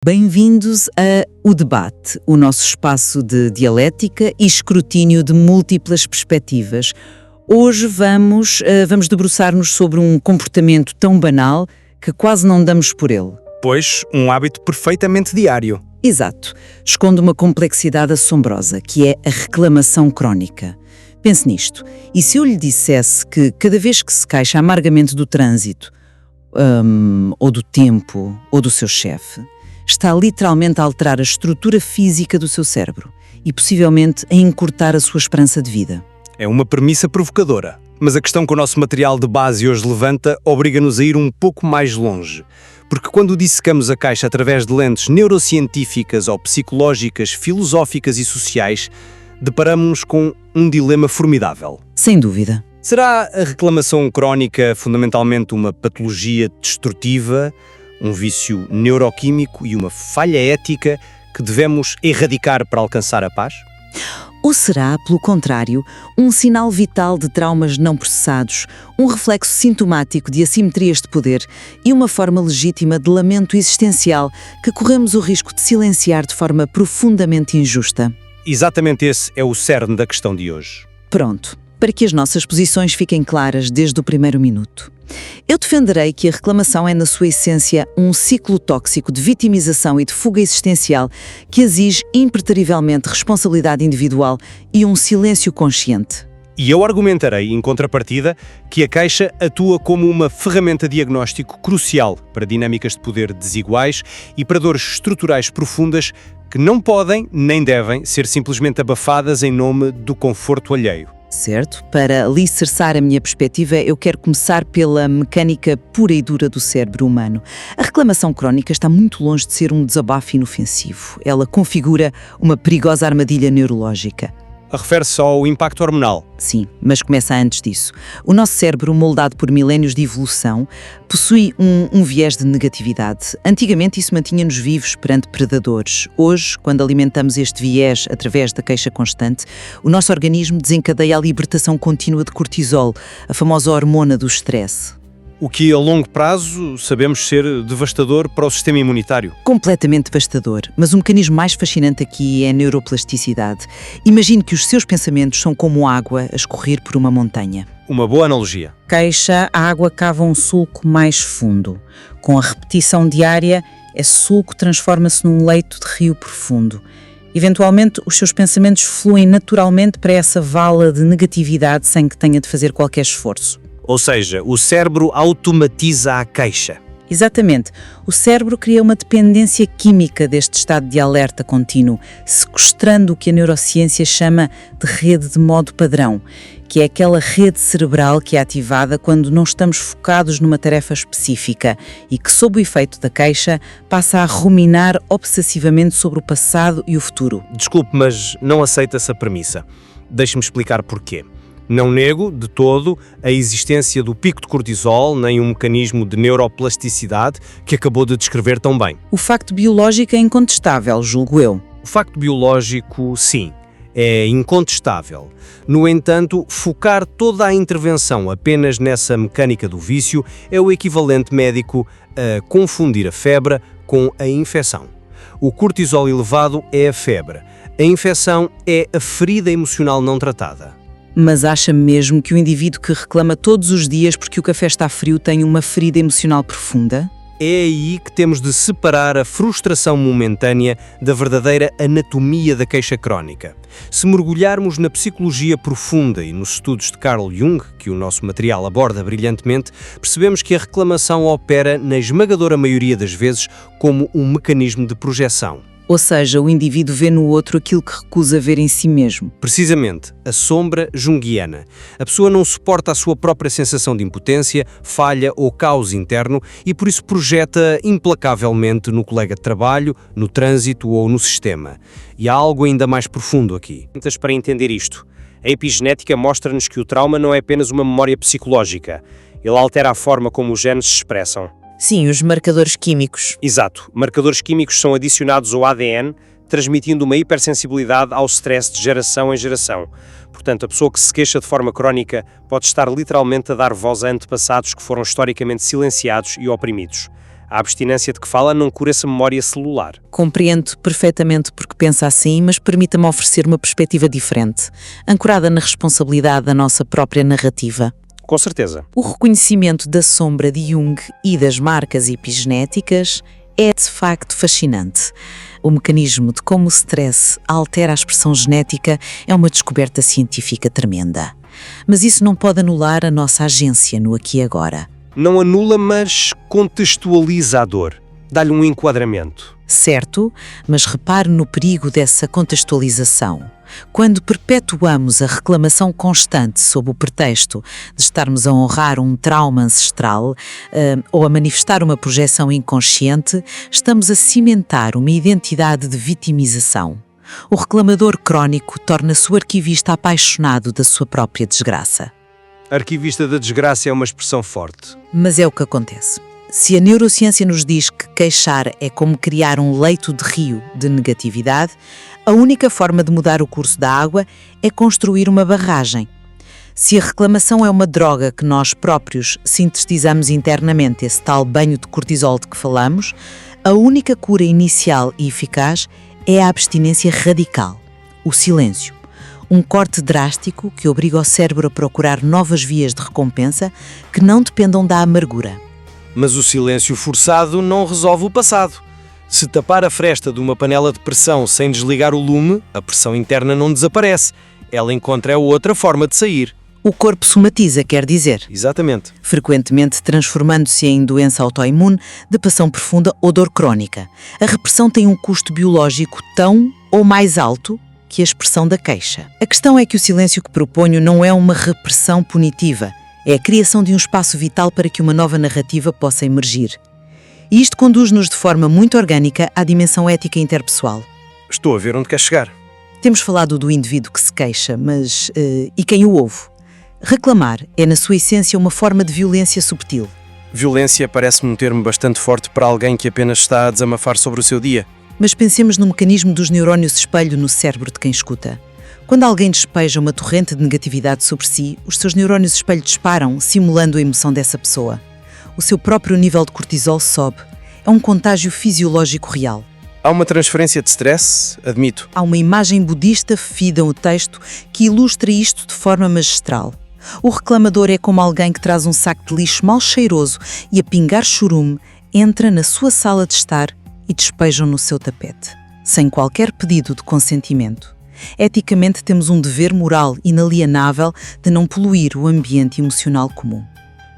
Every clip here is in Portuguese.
Bem-vindos a O Debate, o nosso espaço de dialética e escrutínio de múltiplas perspectivas. Hoje vamos debruçar-nos sobre um comportamento tão banal que quase não damos por ele. Pois, um hábito perfeitamente diário. Exato. Esconde uma complexidade assombrosa, que é a reclamação crónica. Pense nisto. E se eu lhe dissesse que cada vez que se queixa amargamente do trânsito, ou do tempo, ou do seu chefe, está literalmente a alterar a estrutura física do seu cérebro e possivelmente a encurtar a sua esperança de vida. É uma premissa provocadora, mas a questão que o nosso material de base hoje levanta obriga-nos a ir um pouco mais longe. Porque quando dissecamos a caixa através de lentes neurocientíficas ou psicológicas, filosóficas e sociais, deparamos-nos com um dilema formidável. Sem dúvida. Será a reclamação crónica fundamentalmente uma patologia destrutiva, um vício neuroquímico e uma falha ética que devemos erradicar para alcançar a paz? Ou será, pelo contrário, um sinal vital de traumas não processados, um reflexo sintomático de assimetrias de poder e uma forma legítima de lamento existencial que corremos o risco de silenciar de forma profundamente injusta? Exatamente esse é o cerne da questão de hoje. Pronto, para que as nossas posições fiquem claras desde o primeiro minuto. Eu defenderei que a reclamação é, na sua essência, um ciclo tóxico de vitimização e de fuga existencial que exige impreterivelmente responsabilidade individual e um silêncio consciente. E eu argumentarei, em contrapartida, que a queixa atua como uma ferramenta diagnóstico crucial para dinâmicas de poder desiguais e para dores estruturais profundas que não podem nem devem ser simplesmente abafadas em nome do conforto alheio. Certo? Para alicerçar a minha perspectiva, eu quero começar pela mecânica pura e dura do cérebro humano. A reclamação crónica está muito longe de ser um desabafo inofensivo. Ela configura uma perigosa armadilha neurológica. Refere-se ao impacto hormonal. Sim, mas começa antes disso. O nosso cérebro, moldado por milénios de evolução, possui um viés de negatividade. Antigamente isso mantinha-nos vivos perante predadores. Hoje, quando alimentamos este viés através da queixa constante, o nosso organismo desencadeia a libertação contínua de cortisol, a famosa hormona do stress. O que a longo prazo sabemos ser devastador para o sistema imunitário. Completamente devastador, mas o mecanismo mais fascinante aqui é a neuroplasticidade. Imagine que os seus pensamentos são como água a escorrer por uma montanha. Uma boa analogia. Queixa, a água cava um sulco mais fundo. Com a repetição diária, esse sulco transforma-se num leito de rio profundo. Eventualmente, os seus pensamentos fluem naturalmente para essa vala de negatividade sem que tenha de fazer qualquer esforço. Ou seja, o cérebro automatiza a queixa. Exatamente. O cérebro cria uma dependência química deste estado de alerta contínuo, sequestrando o que a neurociência chama de rede de modo padrão, que é aquela rede cerebral que é ativada quando não estamos focados numa tarefa específica e que, sob o efeito da queixa, passa a ruminar obsessivamente sobre o passado e o futuro. Desculpe, mas não aceito essa premissa. Deixe-me explicar porquê. Não nego, de todo, a existência do pico de cortisol, nem um mecanismo de neuroplasticidade que acabou de descrever tão bem. O facto biológico é incontestável, julgo eu. O facto biológico, sim, é incontestável. No entanto, focar toda a intervenção apenas nessa mecânica do vício é o equivalente médico a confundir a febre com a infecção. O cortisol elevado é a febre. A infecção é a ferida emocional não tratada. Mas acha mesmo que o indivíduo que reclama todos os dias porque o café está frio tem uma ferida emocional profunda? É aí que temos de separar a frustração momentânea da verdadeira anatomia da queixa crónica. Se mergulharmos na psicologia profunda e nos estudos de Carl Jung, que o nosso material aborda brilhantemente, percebemos que a reclamação opera, na esmagadora maioria das vezes, como um mecanismo de projeção. Ou seja, o indivíduo vê no outro aquilo que recusa ver em si mesmo. Precisamente, a sombra junguiana. A pessoa não suporta a sua própria sensação de impotência, falha ou caos interno e por isso projeta implacavelmente no colega de trabalho, no trânsito ou no sistema. E há algo ainda mais profundo aqui. Para entender isto, a epigenética mostra-nos que o trauma não é apenas uma memória psicológica. Ele altera a forma como os genes se expressam. Sim, os marcadores químicos. Exato. Marcadores químicos são adicionados ao ADN, transmitindo uma hipersensibilidade ao stress de geração em geração. Portanto, a pessoa que se queixa de forma crónica pode estar literalmente a dar voz a antepassados que foram historicamente silenciados e oprimidos. A abstinência de que fala não cura essa memória celular. Compreendo perfeitamente porque pensa assim, mas permita-me oferecer uma perspectiva diferente, ancorada na responsabilidade da nossa própria narrativa. Com certeza. O reconhecimento da sombra de Jung e das marcas epigenéticas é de facto fascinante. O mecanismo de como o stress altera a expressão genética é uma descoberta científica tremenda. Mas isso não pode anular a nossa agência no aqui e agora. Não anula, mas contextualiza a dor. Dá-lhe um enquadramento. Certo, mas repare no perigo dessa contextualização. Quando perpetuamos a reclamação constante sob o pretexto de estarmos a honrar um trauma ancestral ou a manifestar uma projeção inconsciente, estamos a cimentar uma identidade de vitimização. O reclamador crónico torna-se o arquivista apaixonado da sua própria desgraça. Arquivista da desgraça é uma expressão forte. Mas é o que acontece. Se a neurociência nos diz que queixar é como criar um leito de rio de negatividade, a única forma de mudar o curso da água é construir uma barragem. Se a reclamação é uma droga que nós próprios sintetizamos internamente, esse tal banho de cortisol de que falamos, a única cura inicial e eficaz é a abstinência radical, o silêncio. Um corte drástico que obriga o cérebro a procurar novas vias de recompensa que não dependam da amargura. Mas o silêncio forçado não resolve o passado. Se tapar a fresta de uma panela de pressão sem desligar o lume, a pressão interna não desaparece. Ela encontra outra forma de sair. O corpo somatiza, quer dizer. Exatamente. Frequentemente transformando-se em doença autoimune, depressão profunda ou dor crónica. A repressão tem um custo biológico tão ou mais alto que a expressão da queixa. A questão é que o silêncio que proponho não é uma repressão punitiva, é a criação de um espaço vital para que uma nova narrativa possa emergir. E isto conduz-nos de forma muito orgânica à dimensão ética interpessoal. Estou a ver onde quer chegar. Temos falado do indivíduo que se queixa, mas e quem o ouve? Reclamar é, na sua essência, uma forma de violência subtil. Violência parece-me um termo bastante forte para alguém que apenas está a desabafar sobre o seu dia. Mas pensemos no mecanismo dos neurónios espelho no cérebro de quem escuta. Quando alguém despeja uma torrente de negatividade sobre si, os seus neurónios espelho disparam, simulando a emoção dessa pessoa. O seu próprio nível de cortisol sobe. É um contágio fisiológico real. Há uma transferência de stress, admito. Há uma imagem budista fida no texto que ilustra isto de forma magistral. O reclamador é como alguém que traz um saco de lixo mal cheiroso e, a pingar chorume, entra na sua sala de estar e despejam no seu tapete, sem qualquer pedido de consentimento. Eticamente temos um dever moral inalienável de não poluir o ambiente emocional comum.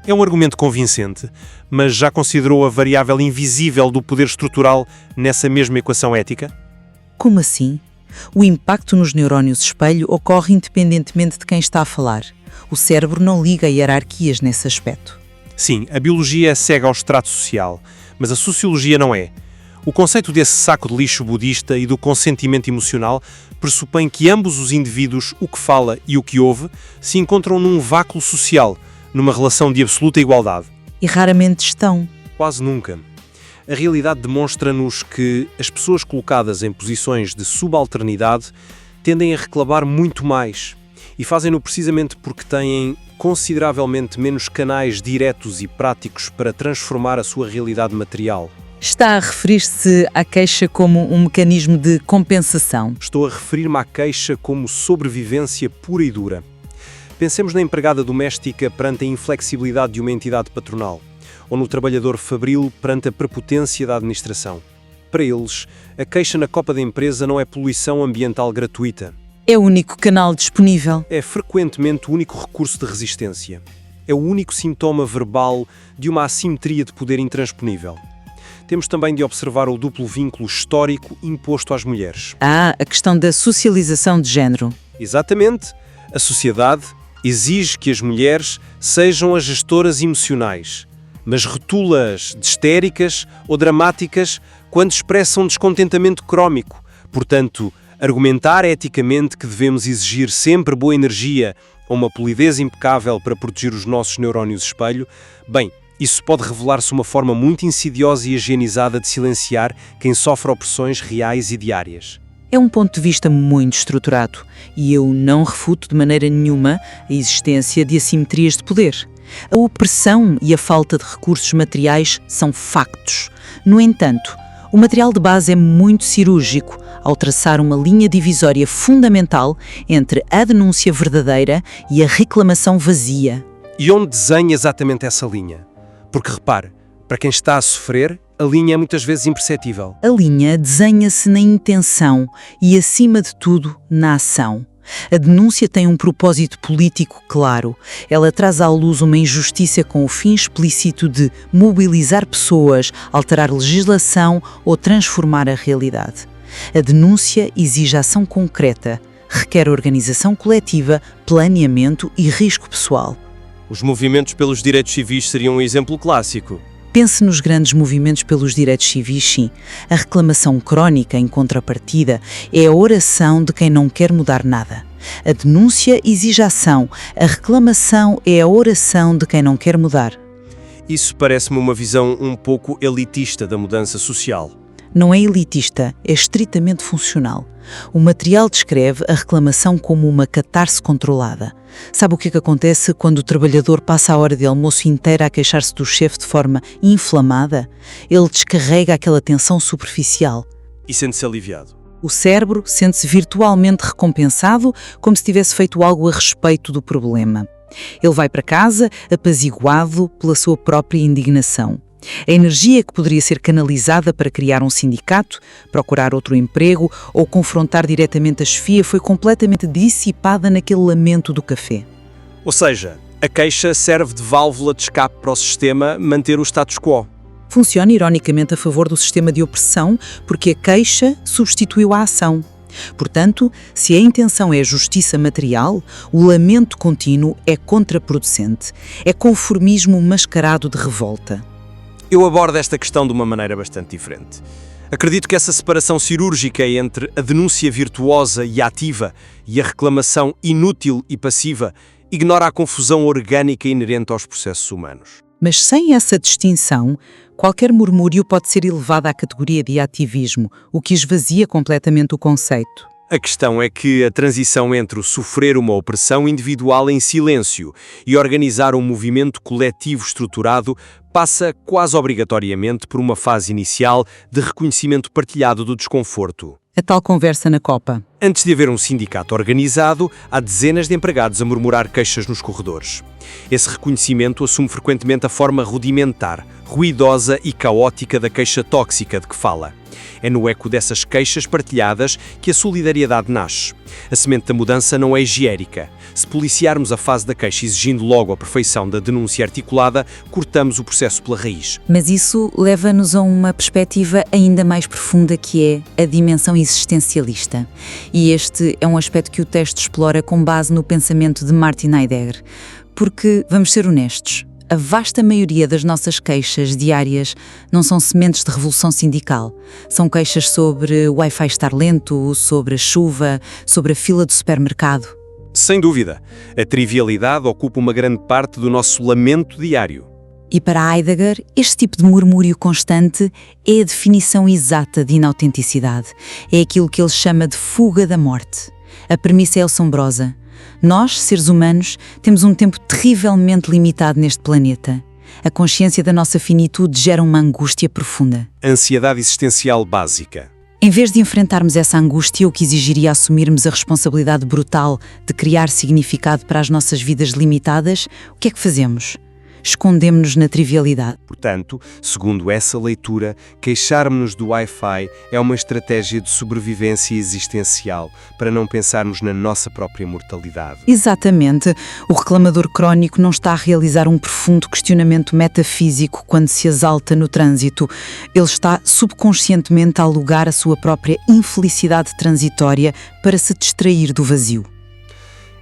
É um argumento convincente, mas já considerou a variável invisível do poder estrutural nessa mesma equação ética? Como assim? O impacto nos neurónios espelho ocorre independentemente de quem está a falar. O cérebro não liga hierarquias nesse aspecto. Sim, a biologia é cega ao extrato social, mas a sociologia não é. O conceito desse saco de lixo budista e do consentimento emocional pressupõe que ambos os indivíduos, o que fala e o que ouve, se encontram num vácuo social, numa relação de absoluta igualdade. E raramente estão. Quase nunca. A realidade demonstra-nos que as pessoas colocadas em posições de subalternidade tendem a reclamar muito mais e fazem-no precisamente porque têm consideravelmente menos canais diretos e práticos para transformar a sua realidade material. Está a referir-se à queixa como um mecanismo de compensação. Estou a referir-me à queixa como sobrevivência pura e dura. Pensemos na empregada doméstica perante a inflexibilidade de uma entidade patronal, ou no trabalhador fabril perante a prepotência da administração. Para eles, a queixa na copa da empresa não é poluição ambiental gratuita. É o único canal disponível. É frequentemente o único recurso de resistência. É o único sintoma verbal de uma assimetria de poder intransponível. Temos também de observar o duplo vínculo histórico imposto às mulheres. A questão da socialização de género. Exatamente. A sociedade exige que as mulheres sejam as gestoras emocionais, mas rotula-as de histéricas ou dramáticas quando expressam descontentamento crónico. Portanto, argumentar eticamente que devemos exigir sempre boa energia ou uma polidez impecável para proteger os nossos neurónios espelho, bem, isso pode revelar-se uma forma muito insidiosa e higienizada de silenciar quem sofre opressões reais e diárias. É um ponto de vista muito estruturado e eu não refuto de maneira nenhuma a existência de assimetrias de poder. A opressão e a falta de recursos materiais são factos. No entanto, o material de base é muito cirúrgico, ao traçar uma linha divisória fundamental entre a denúncia verdadeira e a reclamação vazia. E onde desenha exatamente essa linha? Porque repare, para quem está a sofrer, a linha é muitas vezes imperceptível. A linha desenha-se na intenção e, acima de tudo, na ação. A denúncia tem um propósito político claro. Ela traz à luz uma injustiça com o fim explícito de mobilizar pessoas, alterar legislação ou transformar a realidade. A denúncia exige ação concreta, requer organização coletiva, planeamento e risco pessoal. Os movimentos pelos direitos civis seriam um exemplo clássico. Pense nos grandes movimentos pelos direitos civis, sim. A reclamação crónica, em contrapartida, é a oração de quem não quer mudar nada. A denúncia exige ação. A reclamação é a oração de quem não quer mudar. Isso parece-me uma visão um pouco elitista da mudança social. Não é elitista, é estritamente funcional. O material descreve a reclamação como uma catarse controlada. Sabe o que acontece quando o trabalhador passa a hora de almoço inteira a queixar-se do chefe de forma inflamada? Ele descarrega aquela tensão superficial. E sente-se aliviado. O cérebro sente-se virtualmente recompensado, como se tivesse feito algo a respeito do problema. Ele vai para casa apaziguado pela sua própria indignação. A energia que poderia ser canalizada para criar um sindicato, procurar outro emprego ou confrontar diretamente a chefia foi completamente dissipada naquele lamento do café. Ou seja, a queixa serve de válvula de escape para o sistema manter o status quo. Funciona ironicamente a favor do sistema de opressão, porque a queixa substituiu a ação. Portanto, se a intenção é a justiça material, o lamento contínuo é contraproducente. É conformismo mascarado de revolta. Eu abordo esta questão de uma maneira bastante diferente. Acredito que essa separação cirúrgica entre a denúncia virtuosa e ativa e a reclamação inútil e passiva ignora a confusão orgânica inerente aos processos humanos. Mas sem essa distinção, qualquer murmúrio pode ser elevado à categoria de ativismo, o que esvazia completamente o conceito. A questão é que a transição entre o sofrer uma opressão individual em silêncio e organizar um movimento coletivo estruturado passa quase obrigatoriamente por uma fase inicial de reconhecimento partilhado do desconforto. A tal conversa na copa. Antes de haver um sindicato organizado, há dezenas de empregados a murmurar queixas nos corredores. Esse reconhecimento assume frequentemente a forma rudimentar, ruidosa e caótica da queixa tóxica de que fala. É no eco dessas queixas partilhadas que a solidariedade nasce. A semente da mudança não é higiênica. Se policiarmos a fase da queixa exigindo logo a perfeição da denúncia articulada, cortamos o processo pela raiz. Mas isso leva-nos a uma perspectiva ainda mais profunda, que é a dimensão existencialista. E este é um aspecto que o texto explora com base no pensamento de Martin Heidegger. Porque, vamos ser honestos, a vasta maioria das nossas queixas diárias não são sementes de revolução sindical. São queixas sobre o Wi-Fi estar lento, sobre a chuva, sobre a fila do supermercado. Sem dúvida, a trivialidade ocupa uma grande parte do nosso lamento diário. E para Heidegger, este tipo de murmúrio constante é a definição exata de inautenticidade. É aquilo que ele chama de fuga da morte. A premissa é assombrosa. Nós, seres humanos, temos um tempo terrivelmente limitado neste planeta. A consciência da nossa finitude gera uma angústia profunda. Ansiedade existencial básica. Em vez de enfrentarmos essa angústia, o que exigiria assumirmos a responsabilidade brutal de criar significado para as nossas vidas limitadas, o que é que fazemos? Escondemos-nos na trivialidade. Portanto, segundo essa leitura, queixar-nos do Wi-Fi é uma estratégia de sobrevivência existencial para não pensarmos na nossa própria mortalidade. Exatamente. O reclamador crónico não está a realizar um profundo questionamento metafísico quando se exalta no trânsito. Ele está subconscientemente a alugar a sua própria infelicidade transitória para se distrair do vazio.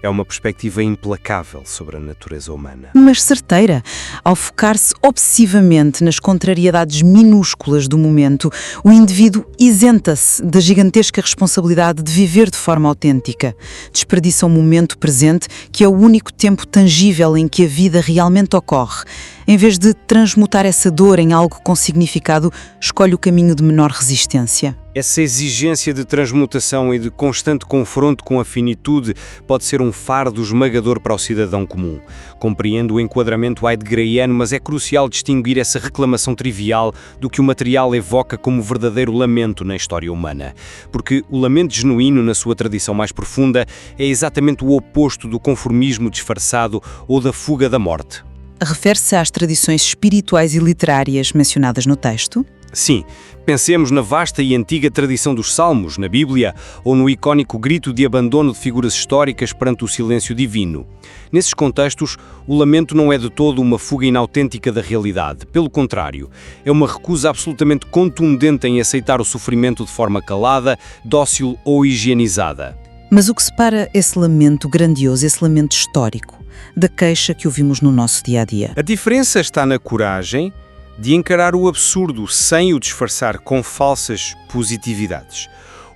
É uma perspectiva implacável sobre a natureza humana. Mas certeira. Ao focar-se obsessivamente nas contrariedades minúsculas do momento, o indivíduo isenta-se da gigantesca responsabilidade de viver de forma autêntica. Desperdiça o momento presente, que é o único tempo tangível em que a vida realmente ocorre. Em vez de transmutar essa dor em algo com significado, escolhe o caminho de menor resistência. Essa exigência de transmutação e de constante confronto com a finitude pode ser um fardo esmagador para o cidadão comum. Compreendo o enquadramento heideggeriano, mas é crucial distinguir essa reclamação trivial do que o material evoca como verdadeiro lamento na história humana. Porque o lamento genuíno, na sua tradição mais profunda, é exatamente o oposto do conformismo disfarçado ou da fuga da morte. Refere-se às tradições espirituais e literárias mencionadas no texto? Sim, pensemos na vasta e antiga tradição dos Salmos, na Bíblia, ou no icónico grito de abandono de figuras históricas perante o silêncio divino. Nesses contextos, o lamento não é de todo uma fuga inautêntica da realidade. Pelo contrário, é uma recusa absolutamente contundente em aceitar o sofrimento de forma calada, dócil ou higienizada. Mas o que separa esse lamento grandioso, esse lamento histórico, da queixa que ouvimos no nosso dia-a-dia? A diferença está na coragem de encarar o absurdo sem o disfarçar com falsas positividades.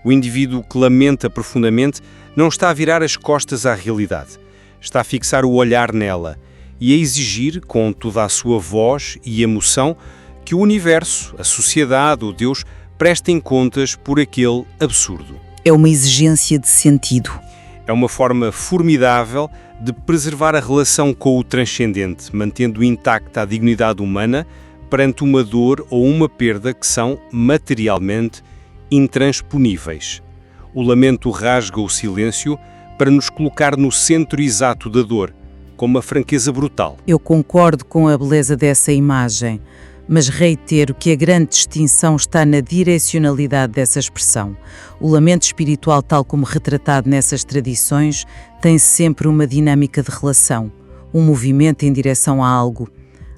O indivíduo que lamenta profundamente não está a virar as costas à realidade, está a fixar o olhar nela e a exigir, com toda a sua voz e emoção, que o universo, a sociedade ou Deus prestem contas por aquele absurdo. É uma exigência de sentido. É uma forma formidável de preservar a relação com o transcendente, mantendo intacta a dignidade humana perante uma dor ou uma perda que são materialmente intransponíveis. O lamento rasga o silêncio para nos colocar no centro exato da dor, com uma franqueza brutal. Eu concordo com a beleza dessa imagem, mas reitero que a grande distinção está na direcionalidade dessa expressão. O lamento espiritual, tal como retratado nessas tradições, tem sempre uma dinâmica de relação, um movimento em direção a algo.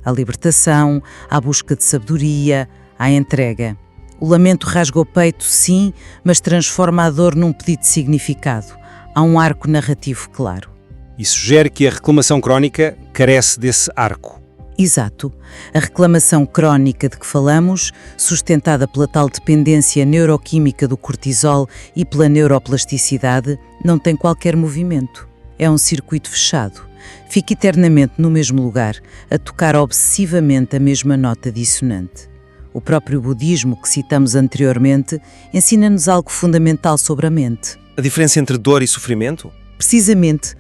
À libertação, à busca de sabedoria, à entrega. O lamento rasga o peito, sim, mas transforma a dor num pedido de significado. Há um arco narrativo claro. E sugere que a reclamação crónica carece desse arco. Exato. A reclamação crónica de que falamos, sustentada pela tal dependência neuroquímica do cortisol e pela neuroplasticidade, não tem qualquer movimento. É um circuito fechado. Fica eternamente no mesmo lugar, a tocar obsessivamente a mesma nota dissonante. O próprio budismo, que citamos anteriormente, ensina-nos algo fundamental sobre a mente. A diferença entre dor e sofrimento? Precisamente,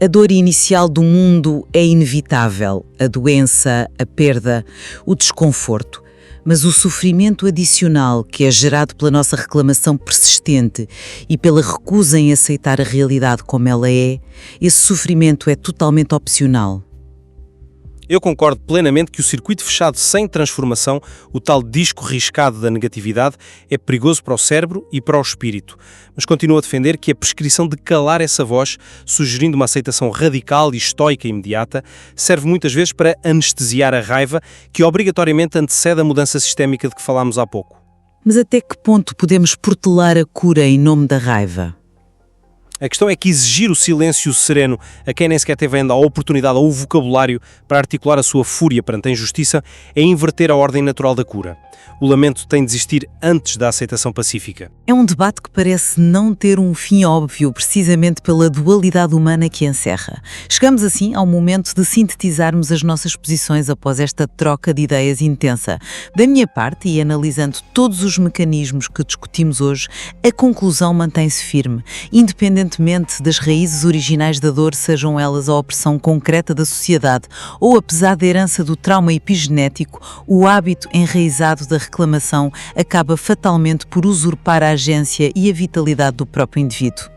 a dor inicial do mundo é inevitável, a doença, a perda, o desconforto. Mas o sofrimento adicional, que é gerado pela nossa reclamação persistente e pela recusa em aceitar a realidade como ela é, esse sofrimento é totalmente opcional. Eu concordo plenamente que o circuito fechado sem transformação, o tal disco riscado da negatividade, é perigoso para o cérebro e para o espírito. Mas continuo a defender que a prescrição de calar essa voz, sugerindo uma aceitação radical e estoica imediata, serve muitas vezes para anestesiar a raiva que obrigatoriamente antecede a mudança sistémica de que falámos há pouco. Mas até que ponto podemos protelar a cura em nome da raiva? A questão é que exigir o silêncio sereno a quem nem sequer teve ainda a oportunidade ou o vocabulário para articular a sua fúria perante a injustiça é inverter a ordem natural da cura. O lamento tem de existir antes da aceitação pacífica. É um debate que parece não ter um fim óbvio, precisamente pela dualidade humana que encerra. Chegamos assim ao momento de sintetizarmos as nossas posições após esta troca de ideias intensa. Da minha parte, e analisando todos os mecanismos que discutimos hoje, a conclusão mantém-se firme, independentemente das raízes originais da dor, sejam elas a opressão concreta da sociedade ou, apesar da herança do trauma epigenético, o hábito enraizado da reclamação acaba fatalmente por usurpar a agência e a vitalidade do próprio indivíduo.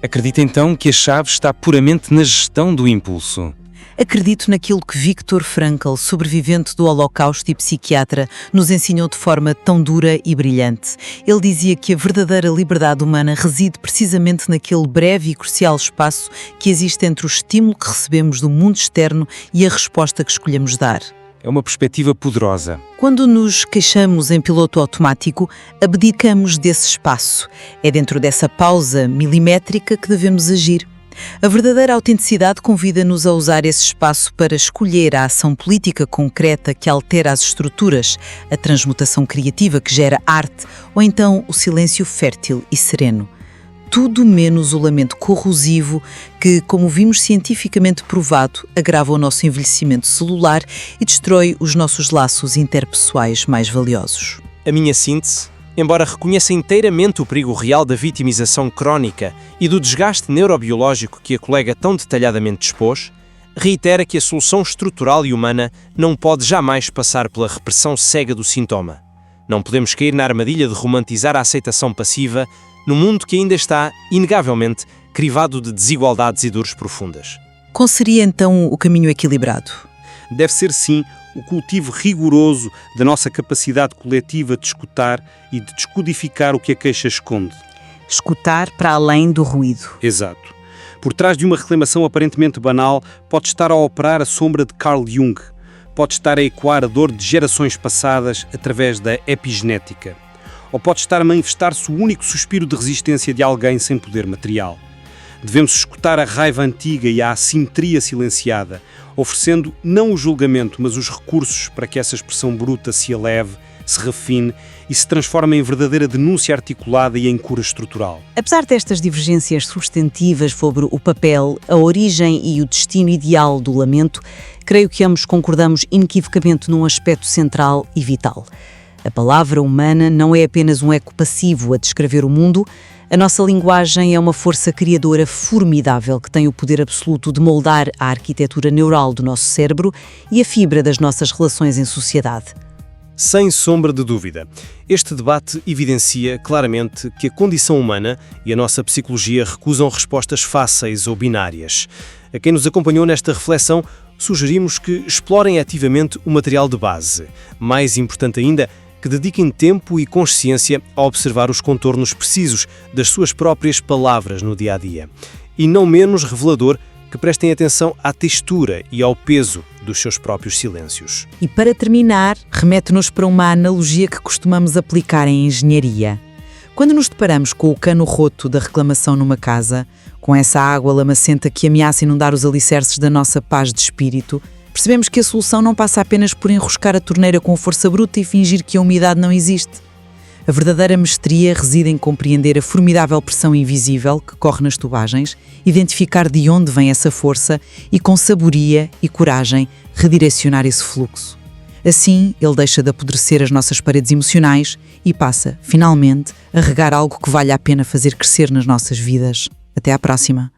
Acredita então que a chave está puramente na gestão do impulso? Acredito naquilo que Viktor Frankl, sobrevivente do Holocausto e psiquiatra, nos ensinou de forma tão dura e brilhante. Ele dizia que a verdadeira liberdade humana reside precisamente naquele breve e crucial espaço que existe entre o estímulo que recebemos do mundo externo e a resposta que escolhemos dar. É uma perspectiva poderosa. Quando nos queixamos em piloto automático, abdicamos desse espaço. É dentro dessa pausa milimétrica que devemos agir. A verdadeira autenticidade convida-nos a usar esse espaço para escolher a ação política concreta que altera as estruturas, a transmutação criativa que gera arte, ou então o silêncio fértil e sereno. Tudo menos o lamento corrosivo que, como vimos cientificamente provado, agrava o nosso envelhecimento celular e destrói os nossos laços interpessoais mais valiosos. A minha síntese? embora reconheça inteiramente o perigo real da vitimização crónica e do desgaste neurobiológico que a colega tão detalhadamente expôs, reitera que a solução estrutural e humana não pode jamais passar pela repressão cega do sintoma. Não podemos cair na armadilha de romantizar a aceitação passiva num mundo que ainda está, inegavelmente, crivado de desigualdades e dores profundas. Qual seria então o caminho equilibrado? Deve ser, sim, o cultivo rigoroso da nossa capacidade coletiva de escutar e de descodificar o que a queixa esconde. Escutar para além do ruído. Exato. Por trás de uma reclamação aparentemente banal, pode estar a operar a sombra de Carl Jung. Pode estar a ecoar a dor de gerações passadas através da epigenética. Ou pode estar a manifestar-se o único suspiro de resistência de alguém sem poder material. Devemos escutar a raiva antiga e a assimetria silenciada, oferecendo não o julgamento, mas os recursos para que essa expressão bruta se eleve, se refine e se transforme em verdadeira denúncia articulada e em cura estrutural. Apesar destas divergências substantivas sobre o papel, a origem e o destino ideal do lamento, creio que ambos concordamos inequivocamente num aspecto central e vital. A palavra humana não é apenas um eco passivo a descrever o mundo. A nossa linguagem é uma força criadora formidável que tem o poder absoluto de moldar a arquitetura neural do nosso cérebro e a fibra das nossas relações em sociedade. Sem sombra de dúvida, este debate evidencia claramente que a condição humana e a nossa psicologia recusam respostas fáceis ou binárias. A quem nos acompanhou nesta reflexão, sugerimos que explorem ativamente o material de base. Mais importante ainda, que dediquem tempo e consciência a observar os contornos precisos das suas próprias palavras no dia-a-dia. E não menos revelador, que prestem atenção à textura e ao peso dos seus próprios silêncios. E para terminar, remete-nos para uma analogia que costumamos aplicar em engenharia. Quando nos deparamos com o cano roto da reclamação numa casa, com essa água lamacenta que ameaça inundar os alicerces da nossa paz de espírito, percebemos que a solução não passa apenas por enroscar a torneira com força bruta e fingir que a umidade não existe. A verdadeira mestria reside em compreender a formidável pressão invisível que corre nas tubagens, identificar de onde vem essa força e, com sabedoria e coragem, redirecionar esse fluxo. Assim, ele deixa de apodrecer as nossas paredes emocionais e passa, finalmente, a regar algo que vale a pena fazer crescer nas nossas vidas. Até à próxima!